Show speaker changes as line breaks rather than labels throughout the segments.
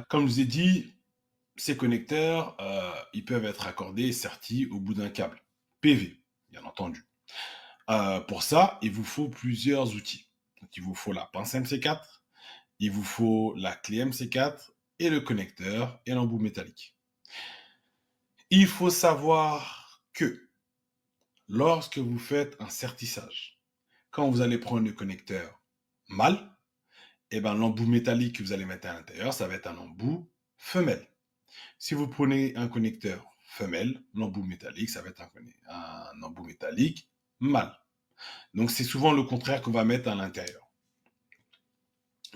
Comme je vous ai dit, ces connecteurs, ils peuvent être accordés, sertis au bout d'un câble. PV, bien entendu. Pour ça, il vous faut plusieurs outils. Donc, il vous faut la pince MC4, il vous faut la clé MC4 et le connecteur et l'embout métallique. Il faut savoir que lorsque vous faites un sertissage, quand vous allez prendre le connecteur mâle, eh ben, l'embout métallique que vous allez mettre à l'intérieur, ça va être un embout femelle. Si vous prenez un connecteur femelle, l'embout métallique, ça va être un embout métallique mâle. Donc, c'est souvent le contraire qu'on va mettre à l'intérieur.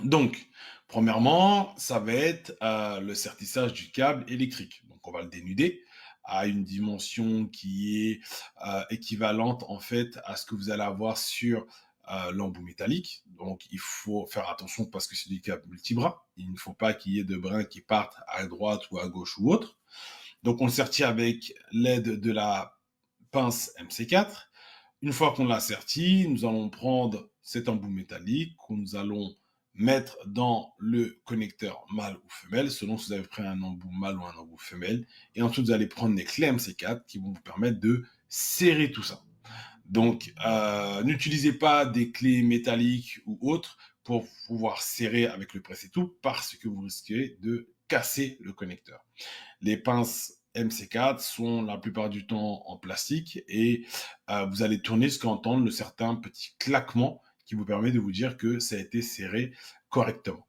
Donc, premièrement, ça va être le sertissage du câble électrique. Donc, on va le dénuder à une dimension qui est équivalente en fait à ce que vous allez avoir sur l'embout métallique. Donc, il faut faire attention parce que c'est du câble multibras. Il ne faut pas qu'il y ait de brins qui partent à droite ou à gauche ou autre. Donc, on le sertit avec l'aide de la pince MC4. Une fois qu'on l'a serti, nous allons prendre cet embout métallique que nous allons mettre dans le connecteur mâle ou femelle, selon si vous avez pris un embout mâle ou un embout femelle. Et ensuite, vous allez prendre les clés MC4 qui vont vous permettre de serrer tout ça. Donc, n'utilisez pas des clés métalliques ou autres pour pouvoir serrer avec le presse et tout, parce que vous risquez de casser le connecteur. Les pinces MC4 sont la plupart du temps en plastique et vous allez tourner jusqu'à entendre le certain petit claquement qui vous permet de vous dire que ça a été serré correctement.